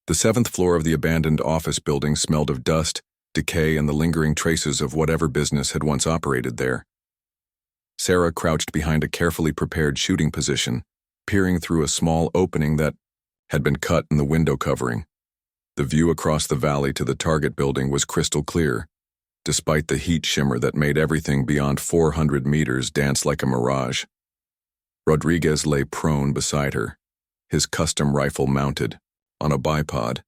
The seventh floor of the abandoned office building smelled of dust, decay, and the lingering traces of whatever business had once operated there. Sarah crouched behind a carefully prepared shooting position, peering through a small opening that had been cut in the window covering. The view across the valley to the target building was crystal clear, despite the heat shimmer that made everything beyond 400 meters dance like a mirage. Rodriguez lay prone beside her, his custom rifle mounted on a bipod,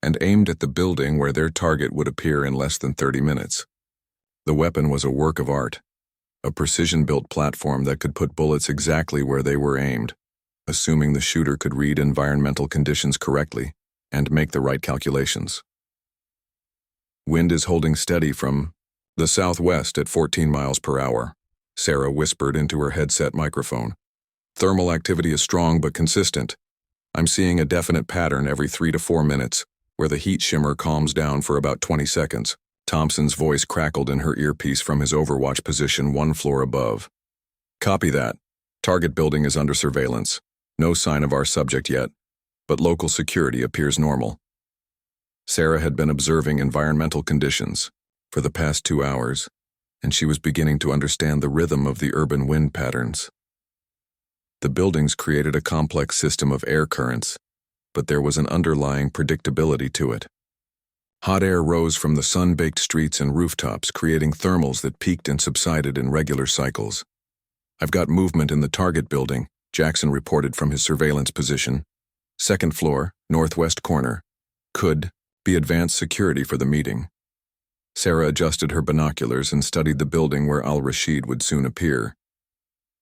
and aimed at the building where their target would appear in less than 30 minutes. The weapon was a work of art, a precision-built platform that could put bullets exactly where they were aimed, assuming the shooter could read environmental conditions correctly and make the right calculations. "Wind is holding steady from the southwest at 14 miles per hour, Sarah whispered into her headset microphone. "Thermal activity is strong but consistent. I'm seeing a definite pattern every 3 to 4 minutes, where the heat shimmer calms down for about 20 seconds. Thompson's voice crackled in her earpiece from his overwatch position 1 floor above. "Copy that. Target building is under surveillance. No sign of our subject yet, but local security appears normal." Sarah had been observing environmental conditions for the past 2 hours, and she was beginning to understand the rhythm of the urban wind patterns. The buildings created a complex system of air currents, but there was an underlying predictability to it. Hot air rose from the sun-baked streets and rooftops, creating thermals that peaked and subsided in regular cycles. "I've got movement in the target building," Jackson reported from his surveillance position. "Second floor, northwest corner. Could be advanced security for the meeting." Sarah adjusted her binoculars and studied the building where al-Rashid would soon appear.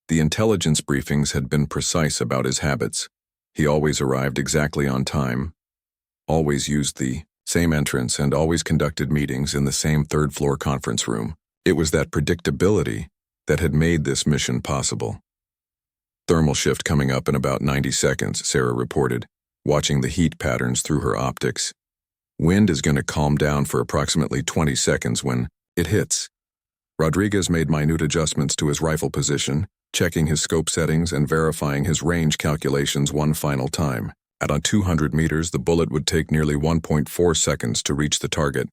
The intelligence briefings had been precise about his habits. He always arrived exactly on time, always used the same entrance, and always conducted meetings in the same third-floor conference room. It was that predictability that had made this mission possible. "Thermal shift coming up in about 90 seconds, Sarah reported, watching the heat patterns through her optics. "Wind is going to calm down for approximately 20 seconds when it hits." Rodriguez made minute adjustments to his rifle position, checking his scope settings and verifying his range calculations one final time. At 200 meters, the bullet would take nearly 1.4 seconds to reach the target,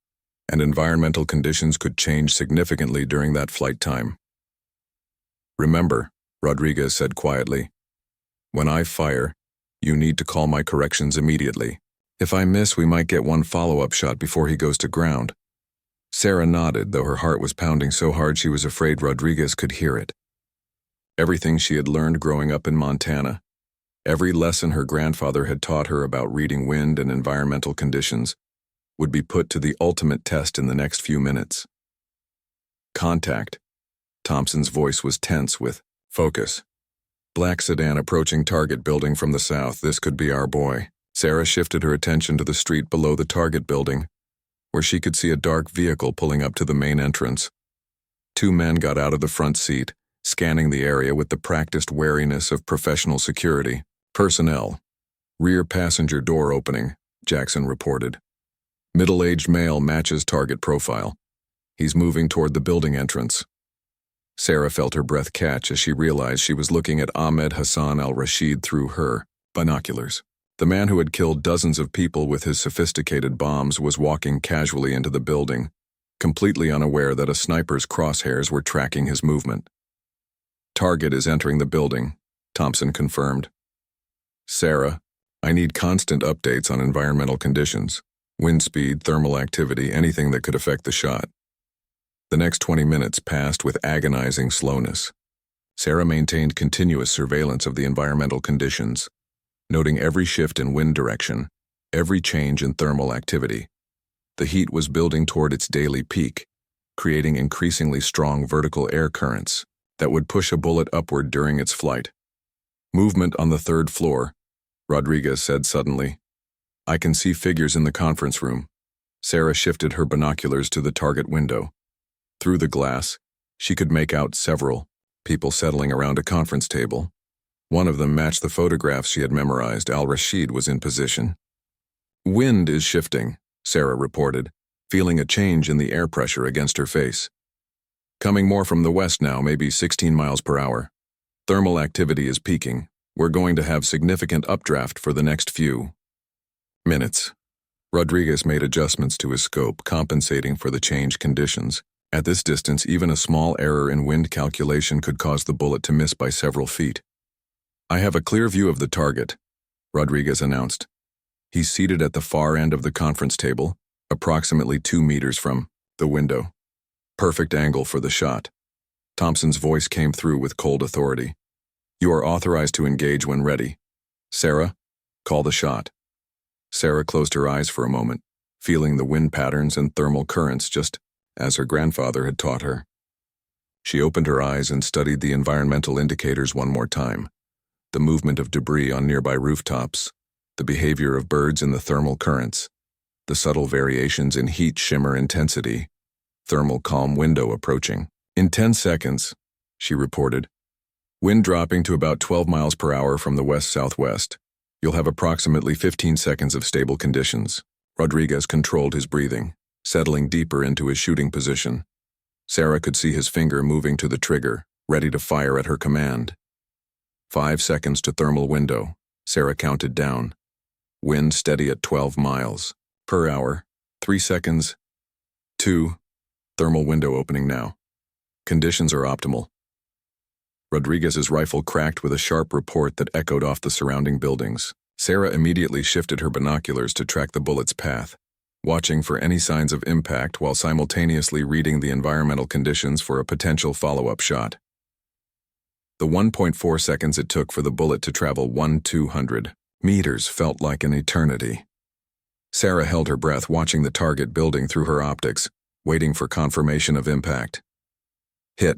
and environmental conditions could change significantly during that flight time. "Remember," Rodriguez said quietly, "when I fire, you need to call my corrections immediately. If I miss, we might get one follow-up shot before he goes to ground." Sarah nodded, though her heart was pounding so hard she was afraid Rodriguez could hear it. Everything she had learned growing up in Montana, every lesson her grandfather had taught her about reading wind and environmental conditions, would be put to the ultimate test in the next few minutes. "Contact." Thompson's voice was tense with focus. "Black sedan approaching target building from the south. This could be our boy." Sarah shifted her attention to the street below the target building, where she could see a dark vehicle pulling up to the main entrance. 2 men got out of the front seat, scanning the area with the practiced wariness of professional security. "Personnel. Rear passenger door opening," Jackson reported. "Middle-aged male matches target profile. He's moving toward the building entrance." Sarah felt her breath catch as she realized she was looking at Ahmed Hassan al-Rashid through her binoculars. The man who had killed dozens of people with his sophisticated bombs was walking casually into the building, completely unaware that a sniper's crosshairs were tracking his movement. "Target is entering the building," Thompson confirmed. "Sarah, I need constant updates on environmental conditions, wind speed, thermal activity, anything that could affect the shot." The next 20 minutes passed with agonizing slowness. Sarah maintained continuous surveillance of the environmental conditions, noting every shift in wind direction, every change in thermal activity. The heat was building toward its daily peak, creating increasingly strong vertical air currents that would push a bullet upward during its flight. "Movement on the 3rd floor," Rodriguez said suddenly. "I can see figures in the conference room." Sarah shifted her binoculars to the target window. Through the glass, she could make out several people settling around a conference table. One of them matched the photographs she had memorized. Al-Rashid was in position. "Wind is shifting," Sarah reported, feeling a change in the air pressure against her face. "Coming more from the west now, maybe 16 miles per hour. Thermal activity is peaking. We're going to have significant updraft for the next few minutes." Rodriguez made adjustments to his scope, compensating for the changed conditions. At this distance, even a small error in wind calculation could cause the bullet to miss by several feet. "I have a clear view of the target," Rodriguez announced. He's seated at the far end of the conference table, approximately 2 meters from the window. Perfect angle for the shot. Thompson's voice came through with cold authority. "You are authorized to engage when ready. Sarah, call the shot." Sarah closed her eyes for a moment, feeling the wind patterns and thermal currents just as her grandfather had taught her. She opened her eyes and studied the environmental indicators one more time. The movement of debris on nearby rooftops, the behavior of birds in the thermal currents, the subtle variations in heat shimmer intensity, thermal calm window approaching. "In 10 seconds, she reported. "Wind dropping to about 12 miles per hour from the west-southwest. You'll have approximately 15 seconds of stable conditions." Rodriguez controlled his breathing, settling deeper into his shooting position. Sarah could see his finger moving to the trigger, ready to fire at her command. 5 seconds to thermal window, Sarah counted down. Wind steady at 12 miles per hour. 3 seconds. 2. Thermal window opening now. Conditions are optimal. Rodriguez's rifle cracked with a sharp report that echoed off the surrounding buildings. Sarah immediately shifted her binoculars to track the bullet's path, watching for any signs of impact while simultaneously reading the environmental conditions for a potential follow-up shot. The 1.4 seconds it took for the bullet to travel 200 meters felt like an eternity. Sarah held her breath, watching the target building through her optics, waiting for confirmation of impact. "Hit."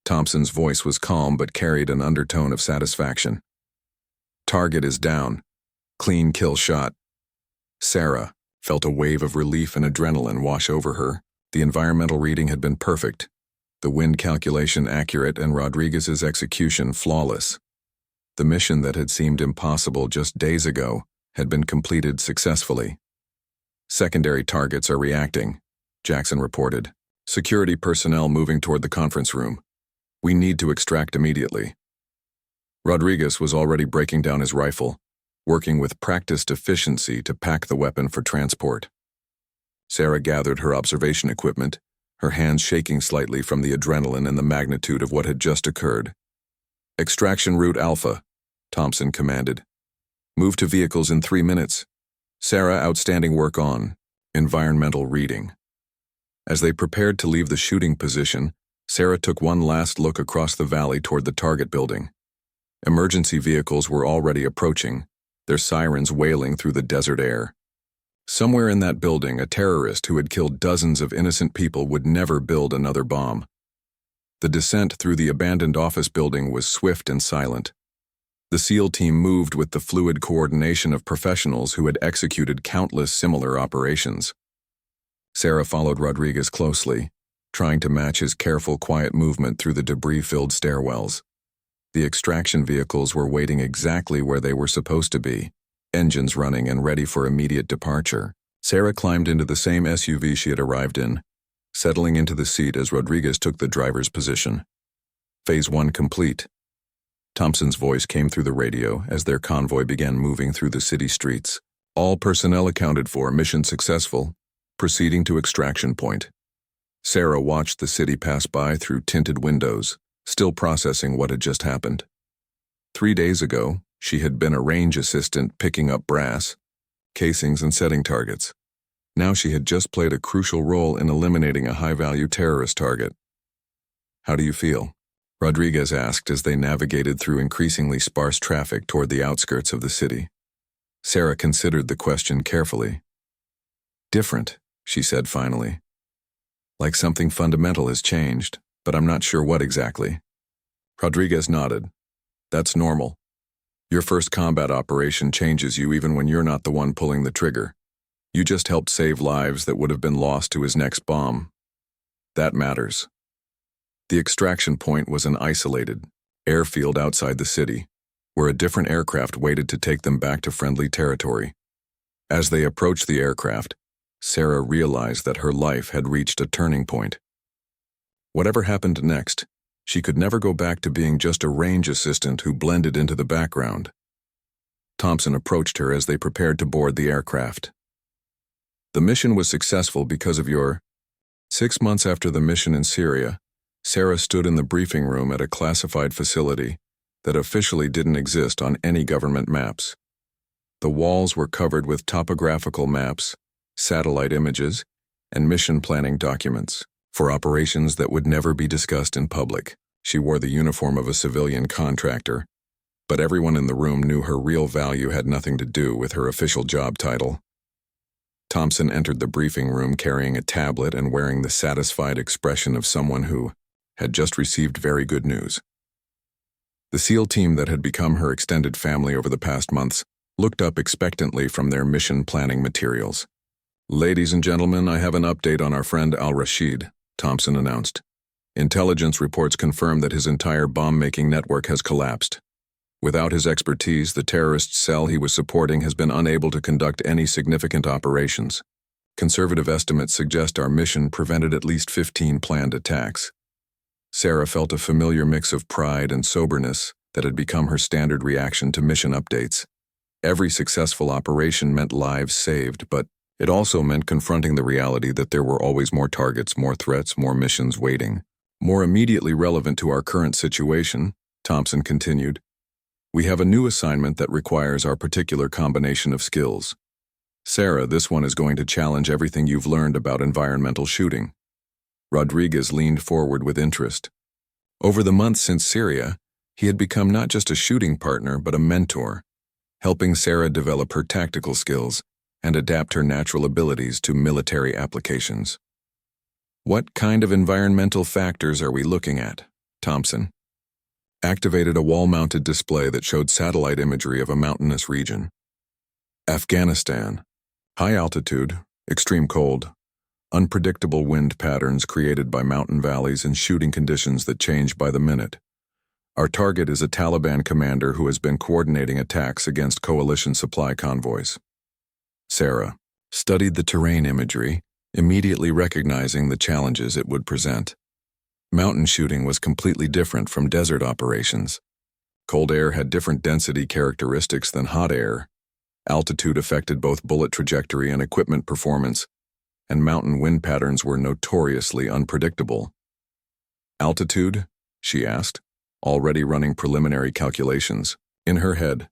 Thompson's voice was calm but carried an undertone of satisfaction. "Target is down. Clean kill shot." Sarah felt a wave of relief and adrenaline wash over her. The environmental reading had been perfect, the wind calculation accurate, and Rodriguez's execution flawless. The mission that had seemed impossible just days ago had been completed successfully. "Secondary targets are reacting," Jackson reported. "Security personnel moving toward the conference room. We need to extract immediately." Rodriguez was already breaking down his rifle, working with practiced efficiency to pack the weapon for transport. Sarah gathered her observation equipment, her hands shaking slightly from the adrenaline and the magnitude of what had just occurred. "Extraction route Alpha," Thompson commanded. "Move to vehicles in 3 minutes. Sarah, outstanding work on environmental reading." As they prepared to leave the shooting position, Sarah took one last look across the valley toward the target building. Emergency vehicles were already approaching, their sirens wailing through the desert air. Somewhere in that building, a terrorist who had killed dozens of innocent people would never build another bomb. The descent through the abandoned office building was swift and silent. The SEAL team moved with the fluid coordination of professionals who had executed countless similar operations. Sarah followed Rodriguez closely, trying to match his careful, quiet movement through the debris-filled stairwells. The extraction vehicles were waiting exactly where they were supposed to be, engines running and ready for immediate departure. Sarah climbed into the same SUV she had arrived in, settling into the seat as Rodriguez took the driver's position. Phase 1 complete. Thompson's voice came through the radio as their convoy began moving through the city streets. "All personnel accounted for, mission successful. Proceeding to extraction point." Sarah watched the city pass by through tinted windows, still processing what had just happened. 3 days ago, she had been a range assistant picking up brass, casings, and setting targets. Now she had just played a crucial role in eliminating a high-value terrorist target. "How do you feel?" Rodriguez asked as they navigated through increasingly sparse traffic toward the outskirts of the city. Sarah considered the question carefully. "Different," she said finally. "Like something fundamental has changed, but I'm not sure what exactly." Rodriguez nodded. "That's normal. Your first combat operation changes you even when you're not the one pulling the trigger. You just helped save lives that would have been lost to his next bomb. That matters." The extraction point was an isolated airfield outside the city, where a different aircraft waited to take them back to friendly territory. As they approached the aircraft, Sarah realized that her life had reached a turning point. Whatever happened next, she could never go back to being just a range assistant who blended into the background. Thompson approached her as they prepared to board the aircraft. The mission was successful because of your... 6 months after the mission in Syria, Sarah stood in the briefing room at a classified facility that officially didn't exist on any government maps. The walls were covered with topographical maps, satellite images, and mission planning documents for operations that would never be discussed in public. She wore the uniform of a civilian contractor, but everyone in the room knew her real value had nothing to do with her official job title. Thompson entered the briefing room carrying a tablet and wearing the satisfied expression of someone who had just received very good news. The SEAL team that had become her extended family over the past months looked up expectantly from their mission planning materials. "Ladies and gentlemen, I have an update on our friend Al-Rashid," Thompson announced. "Intelligence reports confirm that his entire bomb-making network has collapsed. Without his expertise, the terrorist cell he was supporting has been unable to conduct any significant operations. Conservative estimates suggest our mission prevented at least 15 planned attacks." Sarah felt a familiar mix of pride and soberness that had become her standard reaction to mission updates. Every successful operation meant lives saved, but it also meant confronting the reality that there were always more targets, more threats, more missions waiting. "More immediately relevant to our current situation," Thompson continued, "we have a new assignment that requires our particular combination of skills. Sarah, this one is going to challenge everything you've learned about environmental shooting." Rodriguez leaned forward with interest. Over the months since Syria, he had become not just a shooting partner but a mentor, helping Sarah develop her tactical skills and adapt her natural abilities to military applications. "What kind of environmental factors are we looking at?" Thompson activated a wall-mounted display that showed satellite imagery of a mountainous region. Afghanistan. High altitude, extreme cold, unpredictable wind patterns created by mountain valleys and shooting conditions that change by the minute. Our target is a Taliban commander who has been coordinating attacks against coalition supply convoys. Sarah studied the terrain imagery, immediately recognizing the challenges it would present. Mountain shooting was completely different from desert operations. Cold air had different density characteristics than hot air. Altitude affected both bullet trajectory and equipment performance, and mountain wind patterns were notoriously unpredictable. "Altitude?" she asked, already running preliminary calculations. In her head,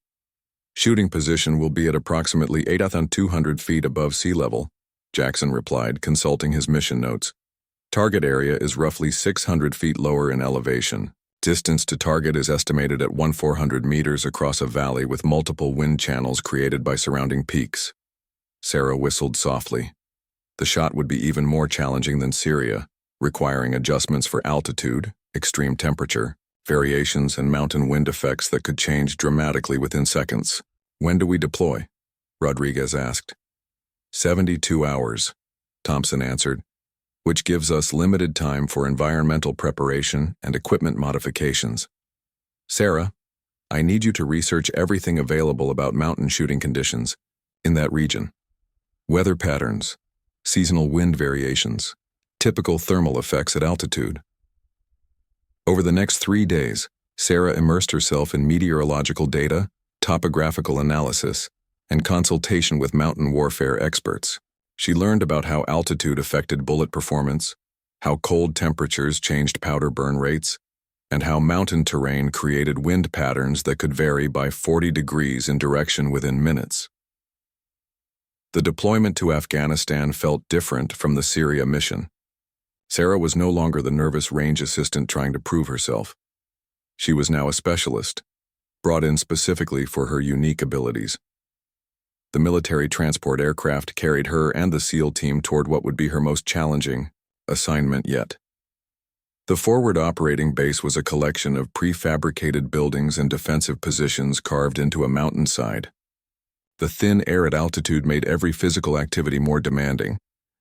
"Shooting position will be at approximately 8,200 feet above sea level," Jackson replied, consulting his mission notes. "Target area is roughly 600 feet lower in elevation. Distance to target is estimated at 1,400 meters across a valley with multiple wind channels created by surrounding peaks." Sarah whistled softly. The shot would be even more challenging than Syria, requiring adjustments for altitude, extreme temperature, variations, and mountain wind effects that could change dramatically within seconds. "When do we deploy?" Rodriguez asked. 72 hours, Thompson answered, "which gives us limited time for environmental preparation and equipment modifications. Sarah, I need you to research everything available about mountain shooting conditions in that region. Weather patterns, seasonal wind variations, typical thermal effects at altitude." Over the next 3 days, Sarah immersed herself in meteorological data, topographical analysis, and consultation with mountain warfare experts. She learned about how altitude affected bullet performance, how cold temperatures changed powder burn rates, and how mountain terrain created wind patterns that could vary by 40 degrees in direction within minutes. The deployment to Afghanistan felt different from the Syria mission. Sarah was no longer the nervous range assistant trying to prove herself. She was now a specialist, brought in specifically for her unique abilities. The military transport aircraft carried her and the SEAL team toward what would be her most challenging assignment yet. The forward operating base was a collection of prefabricated buildings and defensive positions carved into a mountainside. The thin air at altitude made every physical activity more demanding,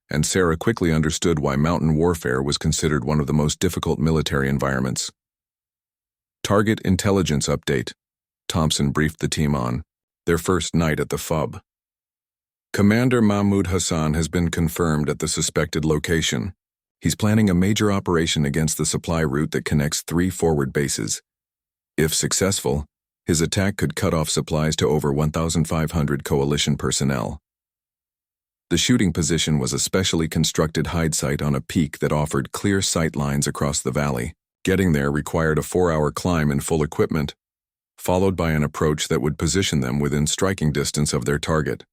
and Sarah quickly understood why mountain warfare was considered one of the most difficult military environments. "Target intelligence update," Thompson briefed the team on their first night at the FUB. "Commander Mahmoud Hassan has been confirmed at the suspected location. He's planning a major operation against the supply route that connects 3 forward bases. If successful, his attack could cut off supplies to over 1,500 coalition personnel." The shooting position was a specially constructed hide site on a peak that offered clear sight lines across the valley. Getting there required a 4-hour climb in full equipment, followed by an approach that would position them within striking distance of their target.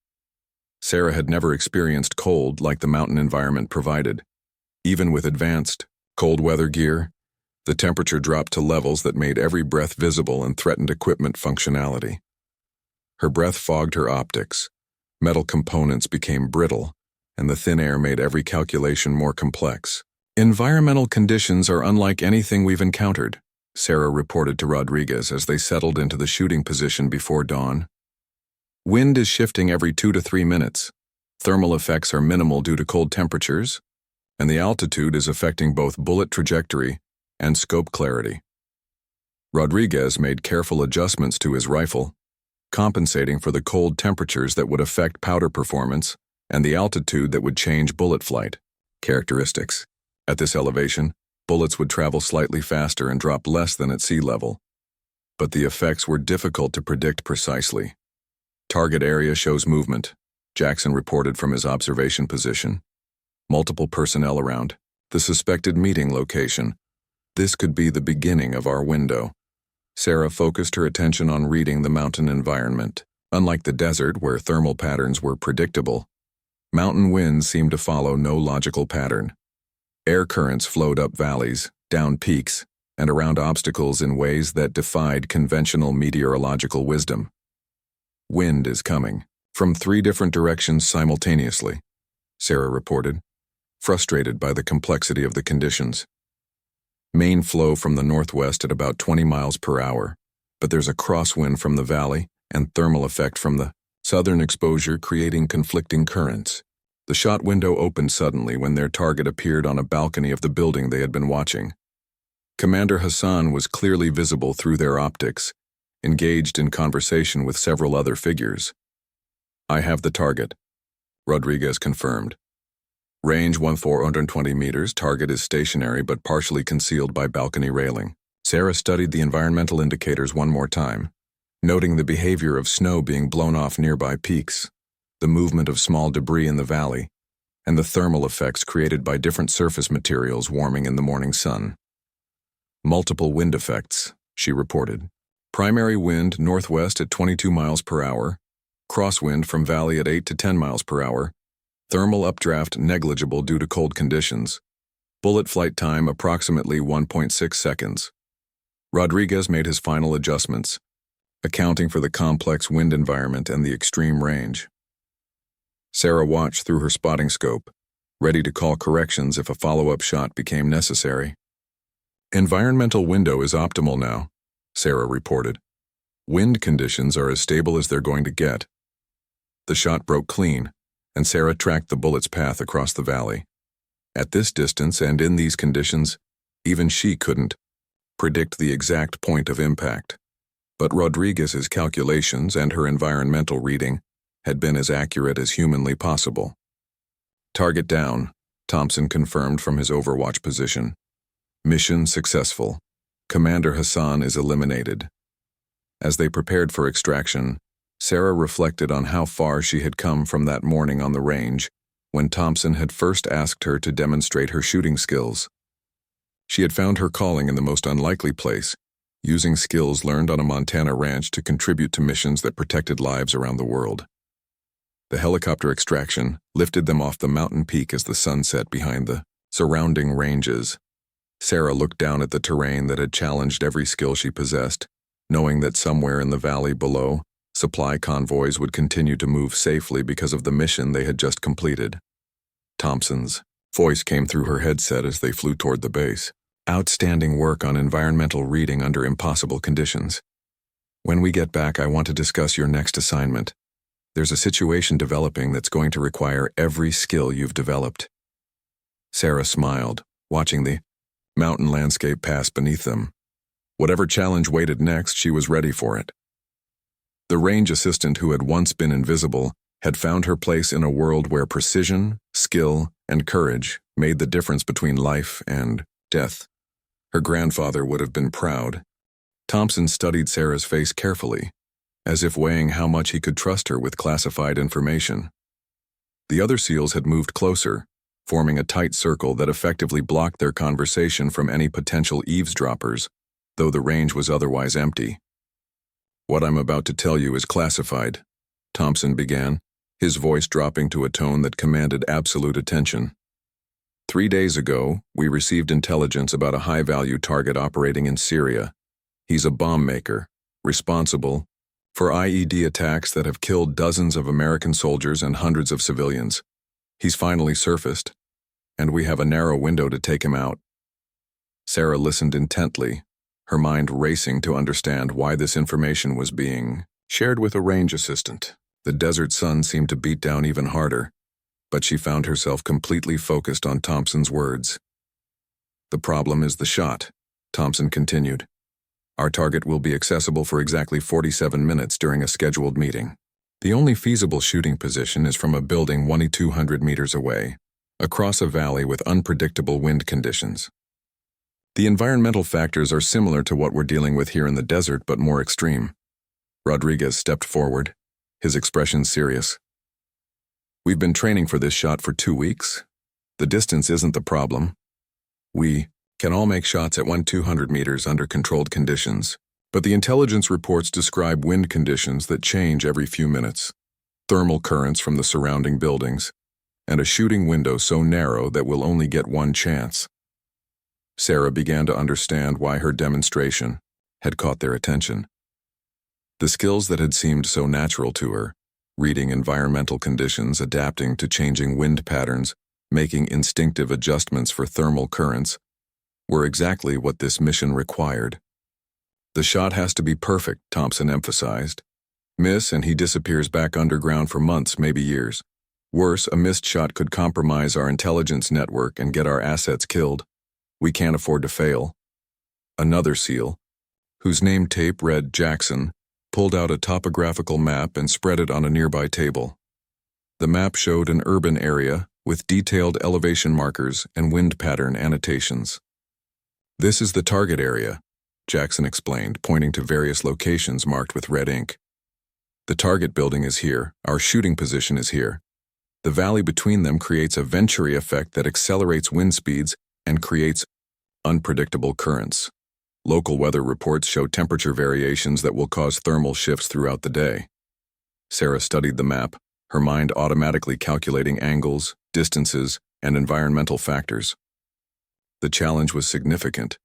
Sarah had never experienced cold like the mountain environment provided. Even with advanced, cold weather gear, the temperature dropped to levels that made every breath visible and threatened equipment functionality. Her breath fogged her optics, metal components became brittle, and the thin air made every calculation more complex. "Environmental conditions are unlike anything we've encountered," Sarah reported to Rodriguez as they settled into the shooting position before dawn. "Wind is shifting every 2 to 3 minutes. Thermal effects are minimal due to cold temperatures, and the altitude is affecting both bullet trajectory and scope clarity." Rodriguez made careful adjustments to his rifle, compensating for the cold temperatures that would affect powder performance and the altitude that would change bullet flight characteristics. At this elevation, bullets would travel slightly faster and drop less than at sea level, but the effects were difficult to predict precisely. "Target area shows movement," Jackson reported from his observation position. "Multiple personnel around. The suspected meeting location. This could be the beginning of our window." Sarah focused her attention on reading the mountain environment. Unlike the desert, where thermal patterns were predictable, mountain winds seemed to follow no logical pattern. Air currents flowed up valleys, down peaks, and around obstacles in ways that defied conventional meteorological wisdom. "Wind is coming from 3 different directions simultaneously," Sarah reported, frustrated by the complexity of the conditions. "Main flow from the northwest at about 20 miles per hour, but there's a crosswind from the valley and thermal effect from the southern exposure creating conflicting currents." The shot window opened suddenly when their target appeared on a balcony of the building they had been watching. Commander Hassan was clearly visible through their optics, engaged in conversation with several other figures. "I have the target," Rodriguez confirmed. "Range 420 meters, target is stationary but partially concealed by balcony railing." Sarah studied the environmental indicators one more time, noting the behavior of snow being blown off nearby peaks, the movement of small debris in the valley, and the thermal effects created by different surface materials warming in the morning sun. "Multiple wind effects," she reported. "Primary wind northwest at 22 miles per hour, crosswind from valley at 8 to 10 miles per hour, thermal updraft negligible due to cold conditions, bullet flight time approximately 1.6 seconds. Rodriguez made his final adjustments, accounting for the complex wind environment and the extreme range. Sarah watched through her spotting scope, ready to call corrections if a follow-up shot became necessary. "Environmental window is optimal now," Sarah reported. "Wind conditions are as stable as they're going to get." The shot broke clean, and Sarah tracked the bullet's path across the valley. At this distance and in these conditions, even she couldn't predict the exact point of impact. But Rodriguez's calculations and her environmental reading had been as accurate as humanly possible. "Target down," Thompson confirmed from his overwatch position. "Mission successful. Commander Hassan is eliminated." As they prepared for extraction, Sarah reflected on how far she had come from that morning on the range, when Thompson had first asked her to demonstrate her shooting skills. She had found her calling in the most unlikely place, using skills learned on a Montana ranch to contribute to missions that protected lives around the world. The helicopter extraction lifted them off the mountain peak as the sun set behind the surrounding ranges. Sarah looked down at the terrain that had challenged every skill she possessed, knowing that somewhere in the valley below, supply convoys would continue to move safely because of the mission they had just completed. Thompson's voice came through her headset as they flew toward the base. "Outstanding work on environmental reading under impossible conditions. When we get back, I want to discuss your next assignment. There's a situation developing that's going to require every skill you've developed." Sarah smiled, watching the mountain landscape pass beneath them. Whatever challenge waited next, she was ready for it. The range assistant who had once been invisible had found her place in a world where precision, skill, and courage made the difference between life and death. Her grandfather would have been proud. Thompson studied Sarah's face carefully, as if weighing how much he could trust her with classified information. The other SEALs had moved closer, forming a tight circle that effectively blocked their conversation from any potential eavesdroppers, though the range was otherwise empty. "What I'm about to tell you is classified," Thompson began, his voice dropping to a tone that commanded absolute attention. "3 days ago, we received intelligence about a high-value target operating in Syria. He's a bomb maker, responsible for IED attacks that have killed dozens of American soldiers and hundreds of civilians. He's finally surfaced, and we have a narrow window to take him out." Sarah listened intently, her mind racing to understand why this information was being shared with a range assistant. The desert sun seemed to beat down even harder, but she found herself completely focused on Thompson's words. "The problem is the shot," Thompson continued. "Our target will be accessible for exactly 47 minutes during a scheduled meeting. The only feasible shooting position is from a building 2,200 meters away, across a valley with unpredictable wind conditions. The environmental factors are similar to what we're dealing with here in the desert, but more extreme." Rodriguez stepped forward, his expression serious. "We've been training for this shot for 2 weeks. The distance isn't the problem. We can all make shots at 1,200 meters under controlled conditions, but the intelligence reports describe wind conditions that change every few minutes, thermal currents from the surrounding buildings, and a shooting window so narrow that we'll only get one chance." Sarah began to understand why her demonstration had caught their attention. The skills that had seemed so natural to her, reading environmental conditions, adapting to changing wind patterns, making instinctive adjustments for thermal currents, were exactly what this mission required. "The shot has to be perfect," Thompson emphasized. "Miss and he disappears back underground for months, maybe years. Worse, a missed shot could compromise our intelligence network and get our assets killed. We can't afford to fail." Another SEAL, whose name tape read Jackson, pulled out a topographical map and spread it on a nearby table. The map showed an urban area with detailed elevation markers and wind pattern annotations. "This is the target area," Jackson explained, pointing to various locations marked with red ink. "The target building is here, our shooting position is here. The valley between them creates a venturi effect that accelerates wind speeds and creates unpredictable currents. Local weather reports show temperature variations that will cause thermal shifts throughout the day." Sarah studied the map, her mind automatically calculating angles, distances, and environmental factors. The challenge was significant,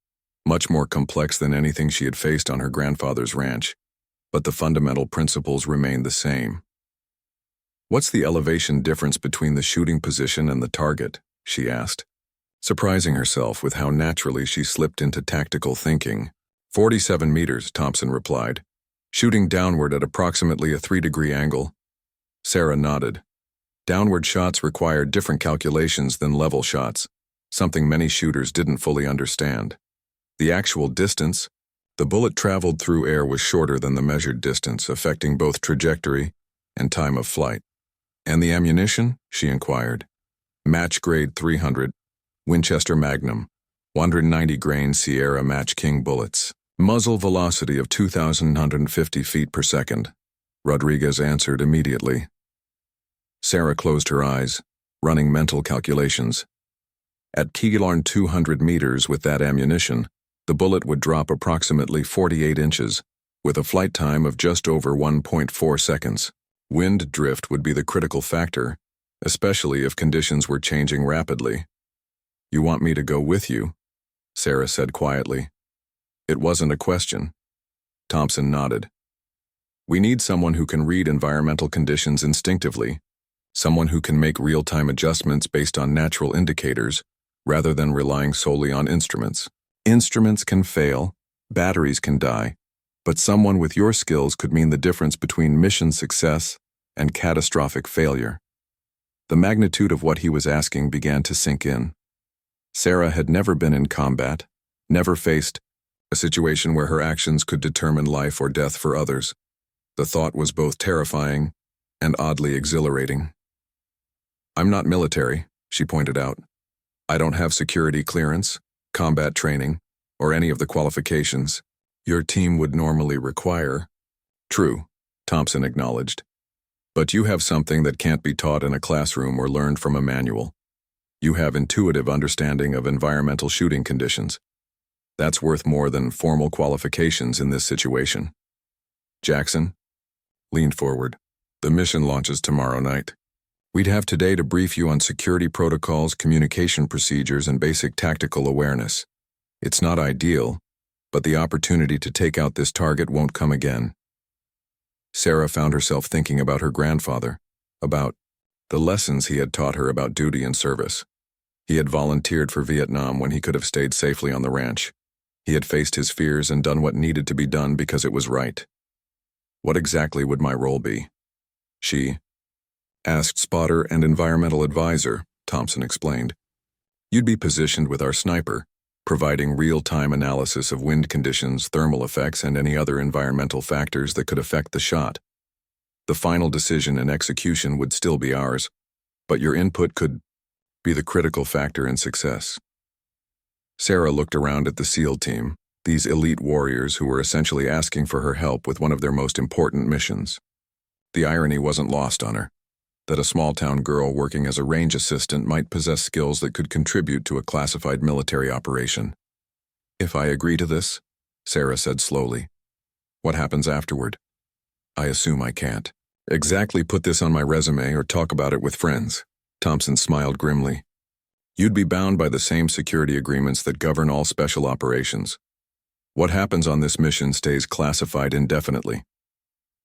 much more complex than anything she had faced on her grandfather's ranch, but the fundamental principles remained the same. "What's the elevation difference between the shooting position and the target?" she asked, surprising herself with how naturally she slipped into tactical thinking. 47 meters, Thompson replied, "shooting downward at approximately a 3-degree angle." Sarah nodded. Downward shots required different calculations than level shots, something many shooters didn't fully understand. The actual distance the bullet traveled through air was shorter than the measured distance, affecting both trajectory and time of flight. "And the ammunition?" she inquired. "Match grade 300. Winchester Magnum, 190 grain Sierra Match King bullets. Muzzle velocity of 2,150 feet per second." Rodriguez answered immediately. Sarah closed her eyes, running mental calculations. At Keelarn 200 meters with that ammunition, the bullet would drop approximately 48 inches, with a flight time of just over 1.4 seconds. Wind drift would be the critical factor, especially if conditions were changing rapidly. "You want me to go with you?" Sarah said quietly. It wasn't a question. Thompson nodded. "We need someone who can read environmental conditions instinctively, someone who can make real-time adjustments based on natural indicators, rather than relying solely on instruments. Instruments can fail, batteries can die, but someone with your skills could mean the difference between mission success and catastrophic failure." The magnitude of what he was asking began to sink in. Sarah had never been in combat, never faced a situation where her actions could determine life or death for others. The thought was both terrifying and oddly exhilarating. "I'm not military," she pointed out. "I don't have security clearance, combat training, or any of the qualifications your team would normally require." "True," Thompson acknowledged. But you have something that can't be taught in a classroom or learned from a manual. You have intuitive understanding of environmental shooting conditions. That's worth more than formal qualifications in this situation. Jackson leaned forward. The mission launches tomorrow night. We'd have today to brief you on security protocols, communication procedures, and basic tactical awareness. It's not ideal, but the opportunity to take out this target won't come again. Sarah found herself thinking about her grandfather, about the lessons he had taught her about duty and service. He had volunteered for Vietnam when he could have stayed safely on the ranch. He had faced his fears and done what needed to be done because it was right. What exactly would my role be? She asked spotter and environmental advisor, Thompson explained. You'd be positioned with our sniper, providing real-time analysis of wind conditions, thermal effects, and any other environmental factors that could affect the shot. The final decision and execution would still be ours, but your input could be the critical factor in success. Sarah looked around at the SEAL team, these elite warriors who were essentially asking for her help with one of their most important missions. The irony wasn't lost on her, that a small-town girl working as a range assistant might possess skills that could contribute to a classified military operation. If I agree to this, Sarah said slowly, what happens afterward? I assume I can't exactly put this on my resume or talk about it with friends. Thompson smiled grimly. You'd be bound by the same security agreements that govern all special operations. What happens on this mission stays classified indefinitely.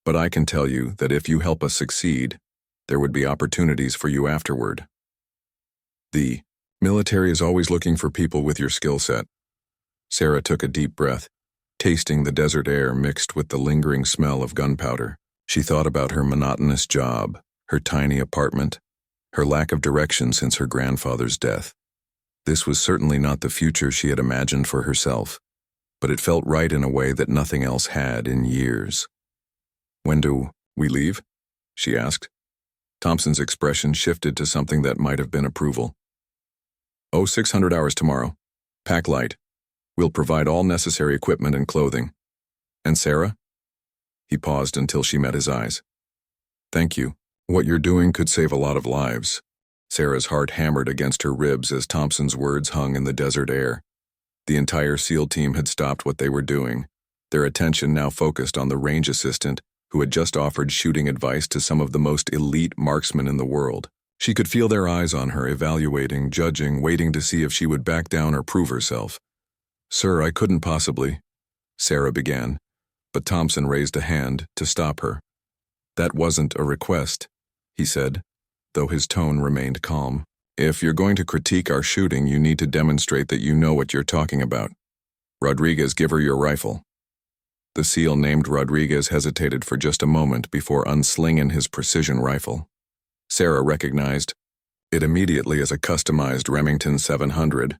But I can tell you that if you help us succeed, there would be opportunities for you afterward. The military is always looking for people with your skill set. Sarah took a deep breath, tasting the desert air mixed with the lingering smell of gunpowder. She thought about her monotonous job, her tiny apartment, her lack of direction since her grandfather's death. This was certainly not the future she had imagined for herself, but it felt right in a way that nothing else had in years. When do we leave? She asked. Thompson's expression shifted to something that might have been approval. 600 hours tomorrow. Pack light. We'll provide all necessary equipment and clothing. And Sarah? He paused until she met his eyes. Thank you. What you're doing could save a lot of lives. Sarah's heart hammered against her ribs as Thompson's words hung in the desert air. The entire SEAL team had stopped what they were doing, their attention now focused on the range assistant who had just offered shooting advice to some of the most elite marksmen in the world. She could feel their eyes on her, evaluating, judging, waiting to see if she would back down or prove herself. Sir, I couldn't possibly, Sarah began, but Thompson raised a hand to stop her. That wasn't a request, he said, though his tone remained calm. If you're going to critique our shooting, you need to demonstrate that you know what you're talking about. Rodriguez, give her your rifle. The SEAL named Rodriguez hesitated for just a moment before unslinging his precision rifle. Sarah recognized it immediately as a customized Remington 700,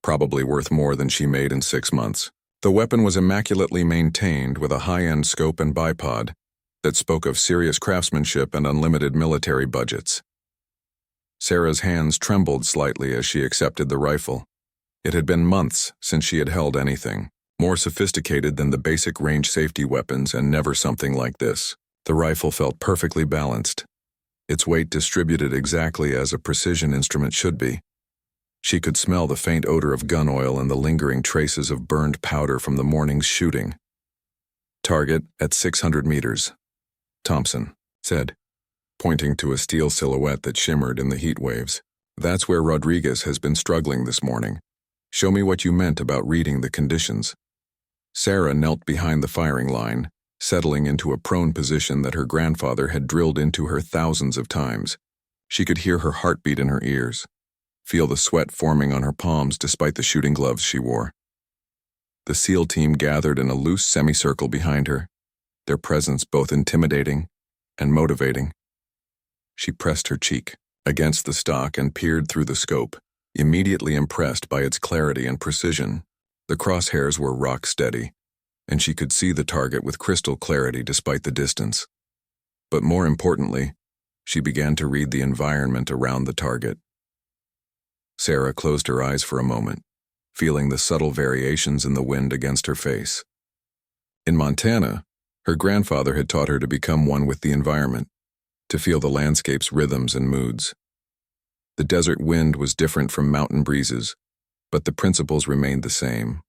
probably worth more than she made in 6 months. The weapon was immaculately maintained with a high-end scope and bipod that spoke of serious craftsmanship and unlimited military budgets. Sarah's hands trembled slightly as she accepted the rifle. It had been months since she had held anything more sophisticated than the basic range safety weapons, and never something like this. The rifle felt perfectly balanced, its weight distributed exactly as a precision instrument should be. She could smell the faint odor of gun oil and the lingering traces of burned powder from the morning's shooting. Target at 600 meters, Thompson said, pointing to a steel silhouette that shimmered in the heat waves. That's where Rodriguez has been struggling this morning. Show me what you meant about reading the conditions. Sarah knelt behind the firing line, settling into a prone position that her grandfather had drilled into her thousands of times. She could hear her heartbeat in her ears, feel the sweat forming on her palms despite the shooting gloves she wore. The SEAL team gathered in a loose semicircle behind her, their presence both intimidating and motivating. She pressed her cheek against the stock and peered through the scope, immediately impressed by its clarity and precision. The crosshairs were rock steady, and she could see the target with crystal clarity despite the distance. But more importantly, she began to read the environment around the target. Sarah closed her eyes for a moment, feeling the subtle variations in the wind against her face. In Montana, her grandfather had taught her to become one with the environment. to feel the landscape's rhythms and moods. The desert wind was different from mountain breezes, but the principles remained the same.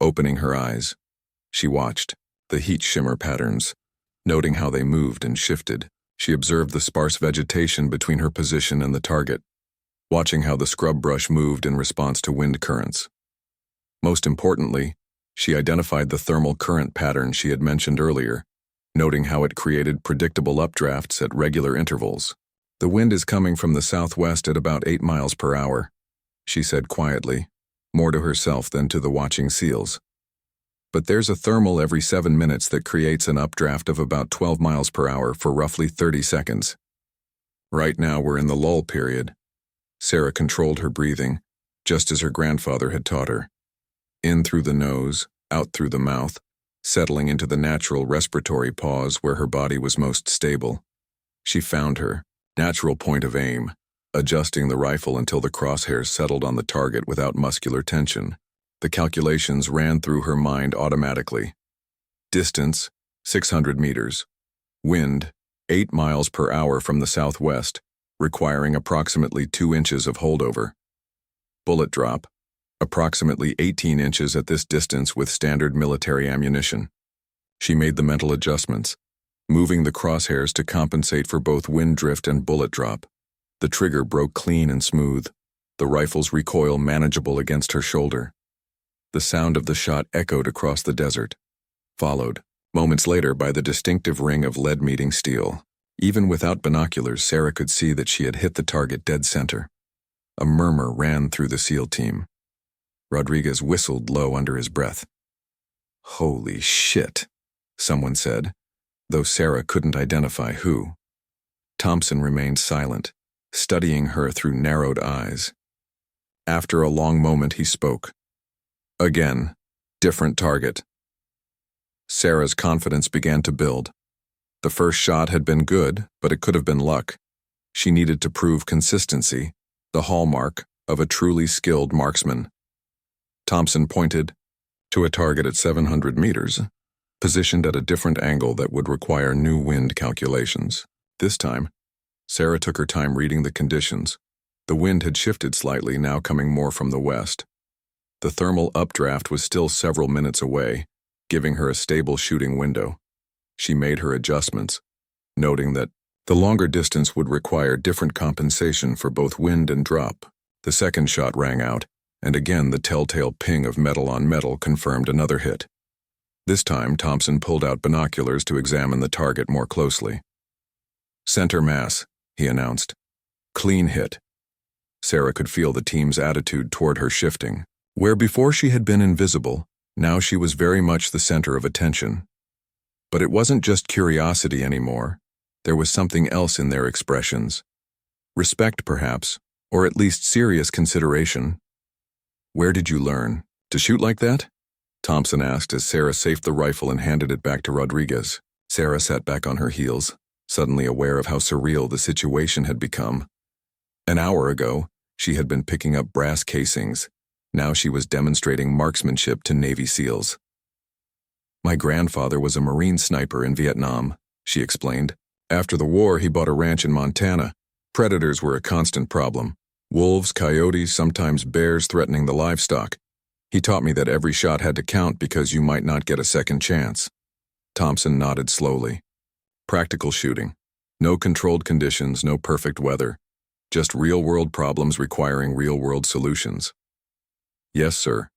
Opening her eyes, she watched the heat shimmer patterns, noting how they moved and shifted. She observed the sparse vegetation between her position and the target, watching how the scrub brush moved in response to wind currents. Most importantly, she identified the thermal current pattern she had mentioned earlier, noting how it created predictable updrafts at regular intervals. "The wind is coming from the southwest at about 8 miles per hour, she said quietly, more to herself than to the watching seals. "But there's a thermal every 7 minutes that creates an updraft of about 12 miles per hour for roughly 30 seconds. Right now we're in the lull period." Sarah controlled her breathing, just as her grandfather had taught her. In through the nose, out through the mouth, settling into the natural respiratory pause where her body was most stable. She found her natural point of aim, adjusting the rifle until the crosshairs settled on the target without muscular tension. The calculations ran through her mind automatically. Distance, 600 meters. Wind, 8 miles per hour from the southwest, requiring approximately 2 inches of holdover. Bullet drop, approximately 18 inches at this distance with standard military ammunition. She made the mental adjustments, moving the crosshairs to compensate for both wind drift and bullet drop. The trigger broke clean and smooth, the rifle's recoil manageable against her shoulder. The sound of the shot echoed across the desert, followed, moments later, by the distinctive ring of lead meeting steel. Even without binoculars, Sarah could see that she had hit the target dead center. A murmur ran through the SEAL team. Rodriguez whistled low under his breath. "Holy shit," someone said, though Sarah couldn't identify who. Thompson remained silent, studying her through narrowed eyes. After a long moment, he spoke. "Again, different target." Sarah's confidence began to build. The first shot had been good, but it could have been luck. She needed to prove consistency, the hallmark of a truly skilled marksman. Thompson pointed to a target at 700 meters, positioned at a different angle that would require new wind calculations. This time, Sarah took her time reading the conditions. The wind had shifted slightly, now coming more from the west. The thermal updraft was still several minutes away, giving her a stable shooting window. She made her adjustments, noting that the longer distance would require different compensation for both wind and drop. The second shot rang out, and again the telltale ping of metal on metal confirmed another hit. This time, Thompson pulled out binoculars to examine the target more closely. "Center mass," he announced. "Clean hit." Sarah could feel the team's attitude toward her shifting. Where before she had been invisible, now she was very much the center of attention. But it wasn't just curiosity anymore. There was something else in their expressions. Respect, perhaps, or at least serious consideration. "Where did you learn to shoot like that?" Thompson asked as Sarah safed the rifle and handed it back to Rodriguez. Sarah sat back on her heels, suddenly aware of how surreal the situation had become. An hour ago, she had been picking up brass casings. Now she was demonstrating marksmanship to Navy SEALs. "My grandfather was a Marine sniper in Vietnam," she explained. "After the war, he bought a ranch in Montana. Predators were a constant problem. Wolves, coyotes, sometimes bears threatening the livestock. He taught me that every shot had to count because you might not get a second chance." Thompson nodded slowly. Practical shooting. No controlled conditions, no perfect weather. Just real-world problems requiring real-world solutions. "Yes, sir."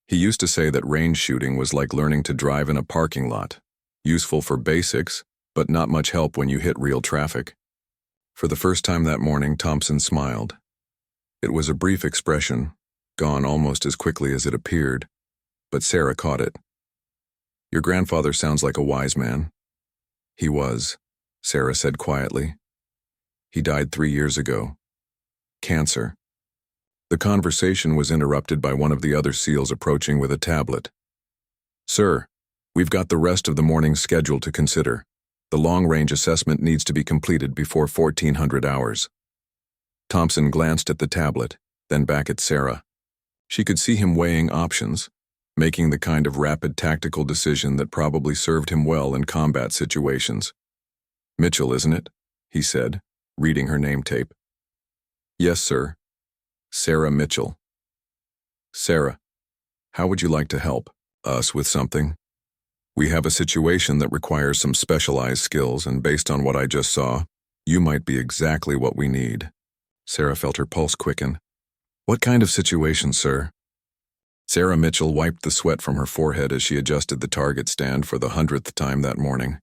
He used to say that range shooting was like learning to drive in a parking lot. Useful for basics, but not much help when you hit real traffic. For the first time that morning, Thompson smiled. It was a brief expression, gone almost as quickly as it appeared, but Sarah caught it. "Your grandfather sounds like a wise man." "He was," Sarah said quietly. "He died 3 years ago. Cancer." The conversation was interrupted by one of the other SEALs approaching with a tablet. "Sir, we've got the rest of the morning's schedule to consider. The long-range assessment needs to be completed before 1400 hours. Thompson glanced at the tablet, then back at Sarah. She could see him weighing options, making the kind of rapid tactical decision that probably served him well in combat situations. Mitchell, isn't it? He said, reading her name tape. Yes, sir. Sarah Mitchell. Sarah, how would you like to help us with something? We have a situation that requires some specialized skills, and based on what I just saw, you might be exactly what we need. Sarah felt her pulse quicken. What kind of situation, sir? Sarah Mitchell wiped the sweat from her forehead as she adjusted the target stand for the 100th time that morning.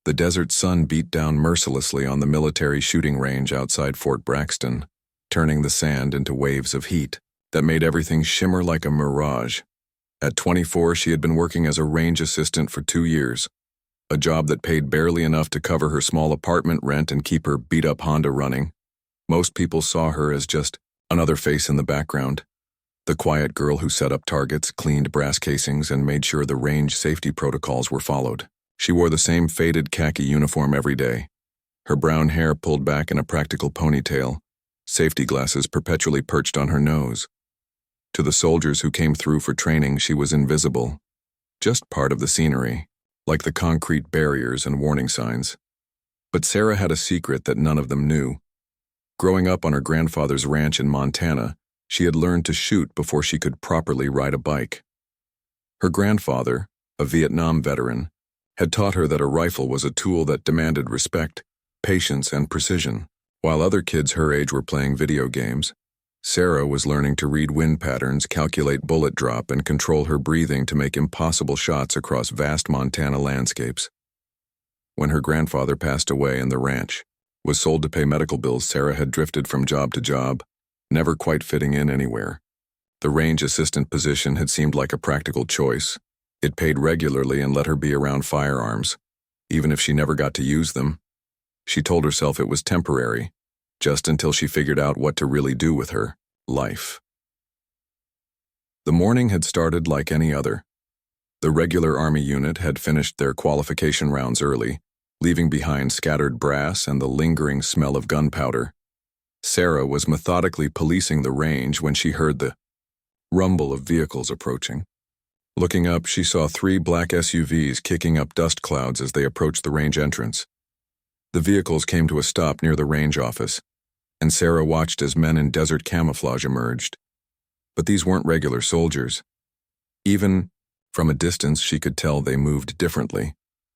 The desert sun beat down mercilessly on the military shooting range outside Fort Braxton, turning the sand into waves of heat that made everything shimmer like a mirage. At 24, she had been working as a range assistant for 2 years, a job that paid barely enough to cover her small apartment rent and keep her beat-up Honda running. Most people saw her as just another face in the background, the quiet girl who set up targets, cleaned brass casings, and made sure the range safety protocols were followed. She wore the same faded khaki uniform every day, her brown hair pulled back in a practical ponytail, safety glasses perpetually perched on her nose. To the soldiers who came through for training, she was invisible, just part of the scenery, like the concrete barriers and warning signs. But Sarah had a secret that none of them knew. Growing up on her grandfather's ranch in Montana, she had learned to shoot before she could properly ride a bike. Her grandfather, a Vietnam veteran, had taught her that a rifle was a tool that demanded respect, patience, and precision. While other kids her age were playing video games, Sarah was learning to read wind patterns, calculate bullet drop, and control her breathing to make impossible shots across vast Montana landscapes. When her grandfather passed away and the ranch was sold to pay medical bills, Sarah had drifted from job to job, never quite fitting in anywhere. The range assistant position had seemed like a practical choice. It paid regularly and let her be around firearms, even if she never got to use them. She told herself it was temporary, just until she figured out what to really do with her life. The morning had started like any other. The regular Army unit had finished their qualification rounds early, leaving behind scattered brass and the lingering smell of gunpowder. Sarah was methodically policing the range when she heard the rumble of vehicles approaching. Looking up, she saw 3 black SUVs kicking up dust clouds as they approached the range entrance. The vehicles came to a stop near the range office, and Sarah watched as men in desert camouflage emerged. But these weren't regular soldiers. Even from a distance, she could tell they moved differently,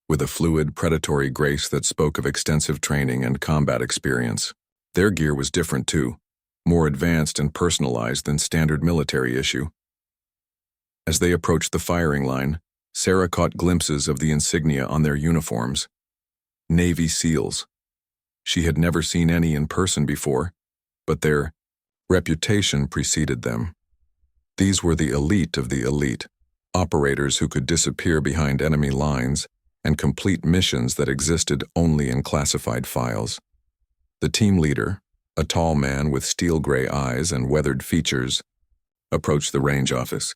with a fluid, predatory grace that spoke of extensive training and combat experience. Their gear was different too, more advanced and personalized than standard military issue. As they approached the firing line, Sarah caught glimpses of the insignia on their uniforms. Navy SEALs. She had never seen any in person before, but their reputation preceded them. These were the elite of the elite, operators who could disappear behind enemy lines and complete missions that existed only in classified files. The team leader, a tall man with steel-gray eyes and weathered features, approached the range office.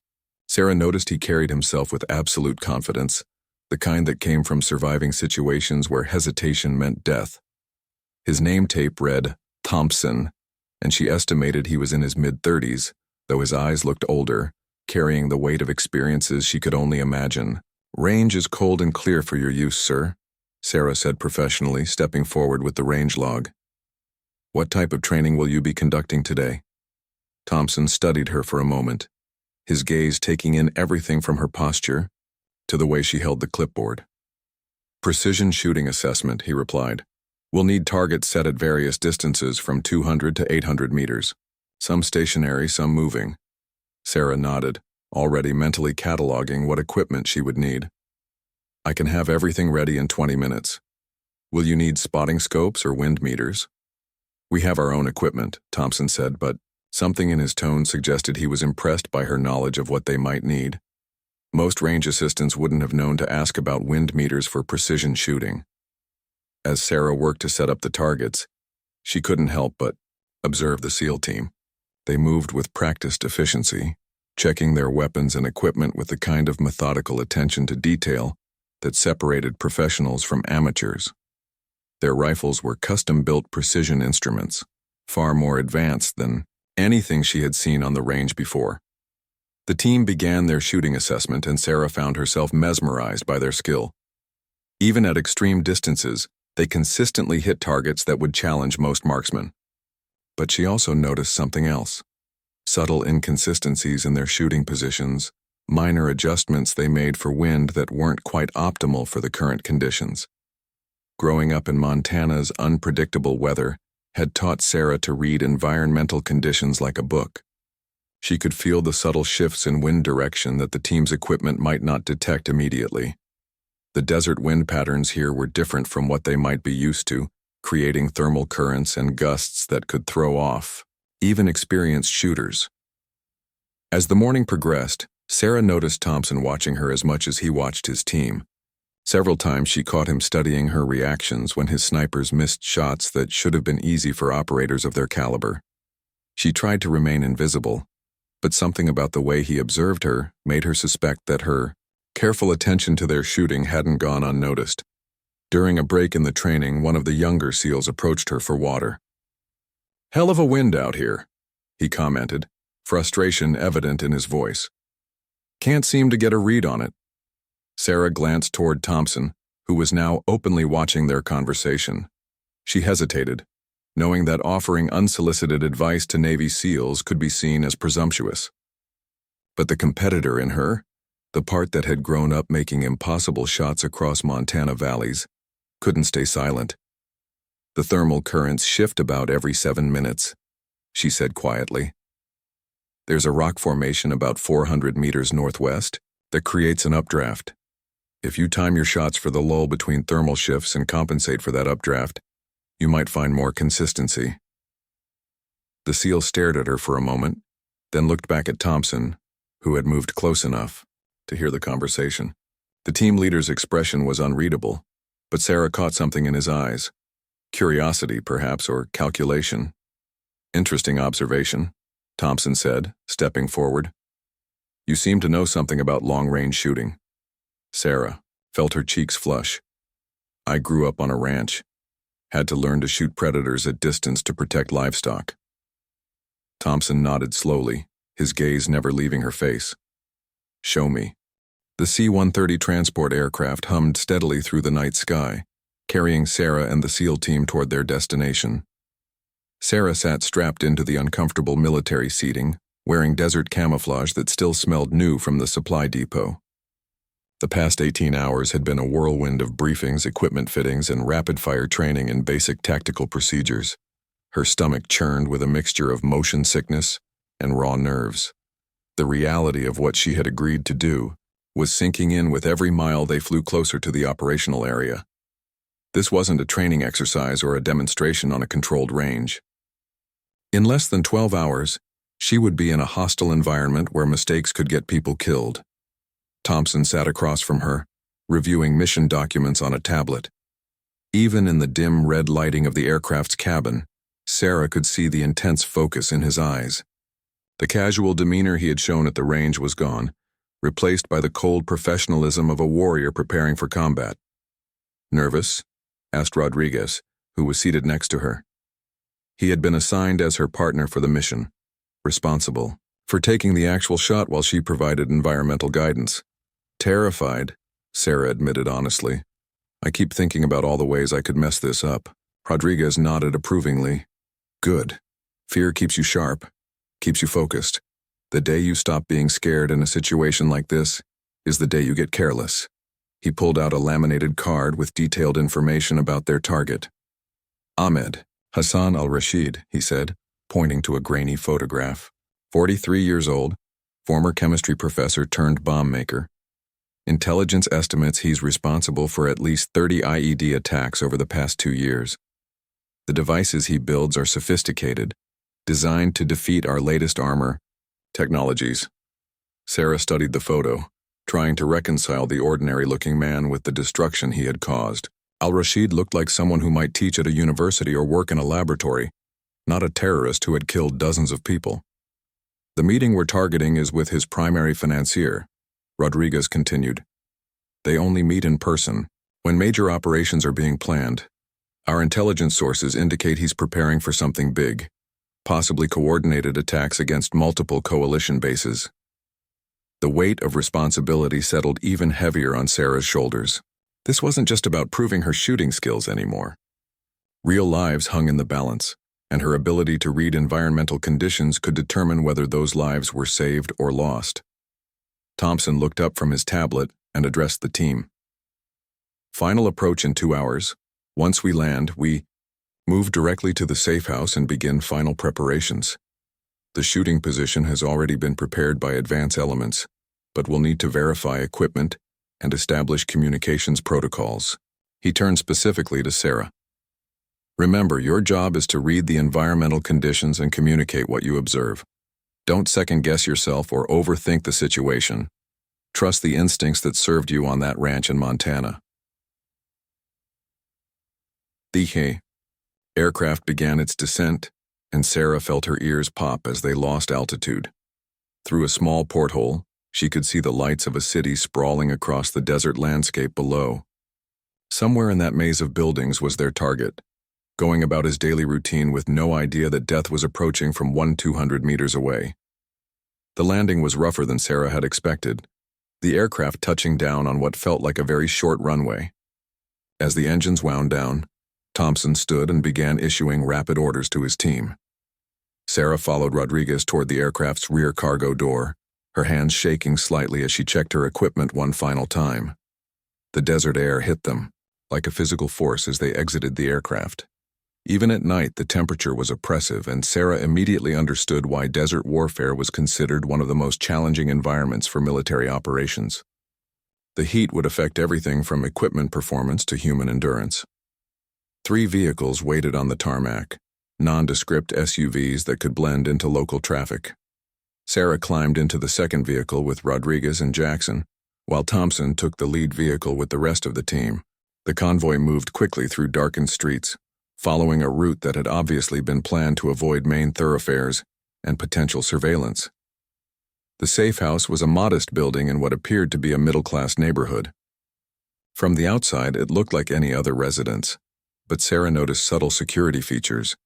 Sarah noticed he carried himself with absolute confidence, the kind that came from surviving situations where hesitation meant death. His name tape read Thompson, and she estimated he was in his mid-30s, though his eyes looked older, carrying the weight of experiences she could only imagine. "Range is cold and clear for your use, sir," Sarah said professionally, stepping forward with the range log. "What type of training will you be conducting today?" Thompson studied her for a moment, his gaze taking in everything from her posture to the way she held the clipboard. "Precision shooting assessment," he replied. "We'll need targets set at various distances from 200 to 800 meters, some stationary, some moving." Sarah nodded, already mentally cataloging what equipment she would need. "I can have everything ready in 20 minutes. Will you need spotting scopes or wind meters?" "We have our own equipment," Thompson said, but something in his tone suggested he was impressed by her knowledge of what they might need. Most range assistants wouldn't have known to ask about wind meters for precision shooting. As Sarah worked to set up the targets, she couldn't help but observe the SEAL team. They moved with practiced efficiency, checking their weapons and equipment with the kind of methodical attention to detail that separated professionals from amateurs. Their rifles were custom-built precision instruments, far more advanced than anything she had seen on the range before. The team began their shooting assessment, and Sarah found herself mesmerized by their skill. Even at extreme distances, They consistently hit targets that would challenge most marksmen. But she also noticed something else. Subtle inconsistencies in their shooting positions, minor adjustments they made for wind that weren't quite optimal for the current conditions. Growing up in Montana's unpredictable weather had taught Sarah to read environmental conditions like a book. She could feel the subtle shifts in wind direction that the team's equipment might not detect immediately. The desert wind patterns here were different from what they might be used to, creating thermal currents and gusts that could throw off even experienced shooters. As the morning progressed, Sarah noticed Thompson watching her as much as he watched his team. Several times she caught him studying her reactions when his snipers missed shots that should have been easy for operators of their caliber. She tried to remain invisible, but something about the way he observed her made her suspect that her careful attention to their shooting hadn't gone unnoticed. During a break in the training, one of the younger SEALs approached her for water. "Hell of a wind out here," he commented, frustration evident in his voice. "Can't seem to get a read on it." Sarah glanced toward Thompson, who was now openly watching their conversation. She hesitated, knowing that offering unsolicited advice to Navy SEALs could be seen as presumptuous. But the competitor in her, the part that had grown up making impossible shots across Montana valleys, couldn't stay silent. "The thermal currents shift about every 7 minutes," she said quietly. "There's a rock formation about 400 meters northwest that creates an updraft. If you time your shots for the lull between thermal shifts and compensate for that updraft, you might find more consistency." The SEAL stared at her for a moment, then looked back at Thompson, who had moved close enough to hear the conversation. The team leader's expression was unreadable, but Sarah caught something in his eyes. Curiosity, perhaps, or calculation. "Interesting observation," Thompson said, stepping forward. "You seem to know something about long-range shooting." Sarah felt her cheeks flush. "I grew up on a ranch. Had to learn to shoot predators at distance to protect livestock." Thompson nodded slowly, his gaze never leaving her face. "Show me." The C-130 transport aircraft hummed steadily through the night sky, carrying Sarah and the SEAL team toward their destination. Sarah sat strapped into the uncomfortable military seating, wearing desert camouflage that still smelled new from the supply depot. The past 18 hours had been a whirlwind of briefings, equipment fittings, and rapid-fire training in basic tactical procedures. Her stomach churned with a mixture of motion sickness and raw nerves. The reality of what she had agreed to do was sinking in with every mile they flew closer to the operational area. This wasn't a training exercise or a demonstration on a controlled range. In less than 12 hours, she would be in a hostile environment where mistakes could get people killed. Thompson sat across from her, reviewing mission documents on a tablet. Even in the dim red lighting of the aircraft's cabin, Sarah could see the intense focus in his eyes. The casual demeanor he had shown at the range was gone, replaced by the cold professionalism of a warrior preparing for combat. "Nervous?" asked Rodriguez, who was seated next to her. He had been assigned as her partner for the mission, responsible for taking the actual shot while she provided environmental guidance. "Terrified," Sarah admitted honestly. "I keep thinking about all the ways I could mess this up." Rodriguez nodded approvingly. "Good. Fear keeps you sharp, keeps you focused. The day you stop being scared in a situation like this is the day you get careless." He pulled out a laminated card with detailed information about their target. "Ahmed Hassan al-Rashid," he said, pointing to a grainy photograph. 43 years old, former chemistry professor turned bomb maker. Intelligence estimates he's responsible for at least 30 IED attacks over the past 2 years. The devices he builds are sophisticated, designed to defeat our latest armor technologies. Sarah studied the photo, trying to reconcile the ordinary-looking man with the destruction he had caused. Al-Rashid looked like someone who might teach at a university or work in a laboratory, not a terrorist who had killed dozens of people. "The meeting we're targeting is with his primary financier," Rodriguez continued. "They only meet in person when major operations are being planned. Our intelligence sources indicate he's preparing for something big, possibly coordinated attacks against multiple coalition bases." The weight of responsibility settled even heavier on Sarah's shoulders. This wasn't just about proving her shooting skills anymore. Real lives hung in the balance, and her ability to read environmental conditions could determine whether those lives were saved or lost. Thompson looked up from his tablet and addressed the team. Final approach in 2 hours. Once we land, we move directly to the safe house and begin final preparations. The shooting position has already been prepared by advance elements, but we'll need to verify equipment and establish communications protocols. He turned specifically to Sarah. Remember, your job is to read the environmental conditions and communicate what you observe. Don't second-guess yourself or overthink the situation. Trust the instincts that served you on that ranch in Montana. The aircraft began its descent, and Sarah felt her ears pop as they lost altitude. Through a small porthole, she could see the lights of a city sprawling across the desert landscape below. Somewhere in that maze of buildings was their target, going about his daily routine with no idea that death was approaching from 200 meters away. The landing was rougher than Sarah had expected, the aircraft touching down on what felt like a very short runway. As the engines wound down, Thompson stood and began issuing rapid orders to his team. Sarah followed Rodriguez toward the aircraft's rear cargo door, her hands shaking slightly as she checked her equipment one final time. The desert air hit them, like a physical force as they exited the aircraft. Even at night, the temperature was oppressive, and Sarah immediately understood why desert warfare was considered one of the most challenging environments for military operations. The heat would affect everything from equipment performance to human endurance. 3 vehicles waited on the tarmac, nondescript SUVs that could blend into local traffic. Sarah climbed into the second vehicle with Rodriguez and Jackson, while Thompson took the lead vehicle with the rest of the team. The convoy moved quickly through darkened streets, following a route that had obviously been planned to avoid main thoroughfares and potential surveillance. The safe house was a modest building in what appeared to be a middle-class neighborhood. From the outside, it looked like any other residence, but Sarah noticed subtle security features,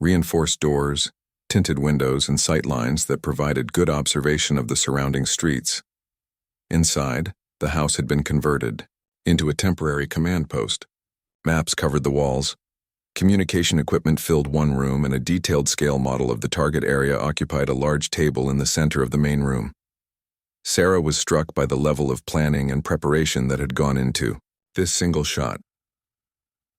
reinforced doors, tinted windows, and sight lines that provided good observation of the surrounding streets. Inside, the house had been converted into a temporary command post. Maps covered the walls. Communication equipment filled one room, and a detailed scale model of the target area occupied a large table in the center of the main room. Sarah was struck by the level of planning and preparation that had gone into this single shot.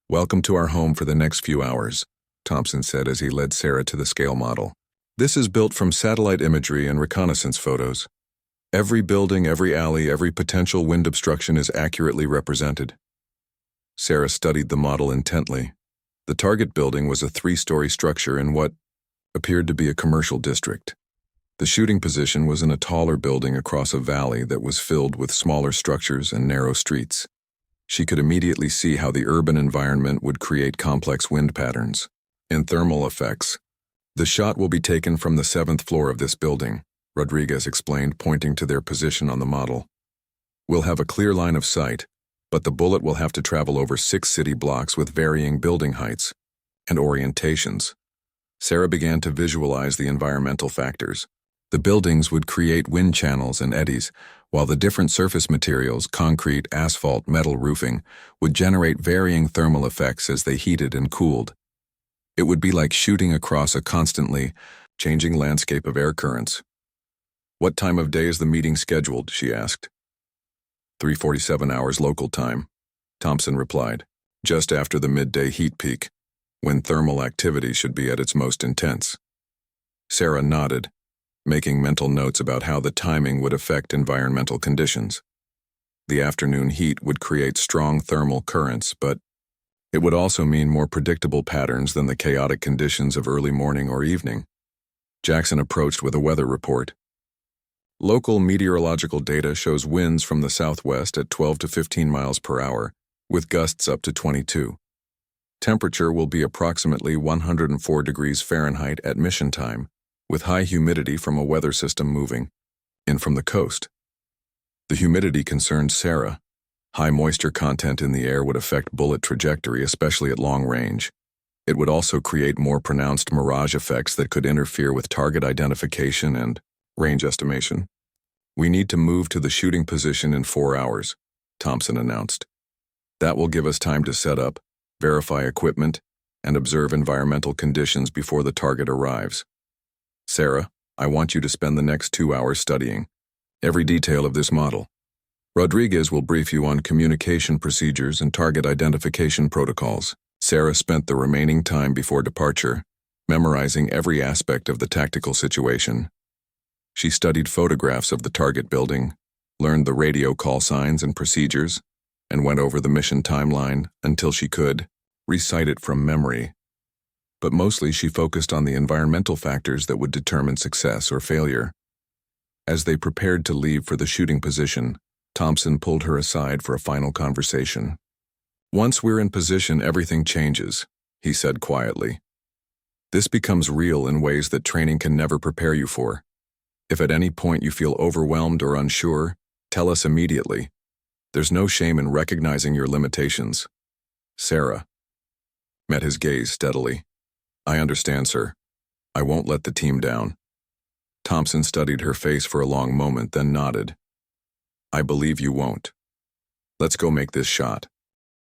"Welcome to our home for the next few hours," Thompson said as he led Sarah to the scale model. "This is built from satellite imagery and reconnaissance photos. Every building, every alley, every potential wind obstruction is accurately represented." Sarah studied the model intently. The target building was a 3-story structure in what appeared to be a commercial district. The shooting position was in a taller building across a valley that was filled with smaller structures and narrow streets. She could immediately see how the urban environment would create complex wind patterns and thermal effects. "The shot will be taken from the 7th floor of this building," Rodriguez explained, pointing to their position on the model. "We'll have a clear line of sight, but the bullet will have to travel over 6 city blocks with varying building heights and orientations." Sarah began to visualize the environmental factors. The buildings would create wind channels and eddies, while the different surface materials, concrete, asphalt, metal roofing, would generate varying thermal effects as they heated and cooled. It would be like shooting across a constantly changing landscape of air currents. "What time of day is the meeting scheduled?" she asked. 3:47 hours local time, Thompson replied, "just after the midday heat peak, when thermal activity should be at its most intense." Sarah nodded, making mental notes about how the timing would affect environmental conditions. The afternoon heat would create strong thermal currents, but it would also mean more predictable patterns than the chaotic conditions of early morning or evening. Jackson approached with a weather report. "Local meteorological data shows winds from the southwest at 12 to 15 miles per hour, with gusts up to 22. Temperature will be approximately 104 degrees Fahrenheit at mission time, with high humidity from a weather system moving in from the coast." The humidity concerned Sarah. High moisture content in the air would affect bullet trajectory, especially at long range. It would also create more pronounced mirage effects that could interfere with target identification and range estimation. "We need to move to the shooting position in 4 hours," Thompson announced. That will give us time to set up, verify equipment, and observe environmental conditions before the target arrives. Sarah, I want you to spend the next 2 hours studying every detail of this model. Rodriguez will brief you on communication procedures and target identification protocols. Sarah spent the remaining time before departure, memorizing every aspect of the tactical situation. She studied photographs of the target building, learned the radio call signs and procedures, and went over the mission timeline until she could recite it from memory. But mostly she focused on the environmental factors that would determine success or failure. As they prepared to leave for the shooting position, Thompson pulled her aside for a final conversation. "Once we're in position, everything changes," he said quietly. "This becomes real in ways that training can never prepare you for. If at any point you feel overwhelmed or unsure, tell us immediately. There's no shame in recognizing your limitations." Sarah met his gaze steadily. "I understand, sir. I won't let the team down." Thompson studied her face for a long moment, then nodded. "I believe you won't. Let's go make this shot."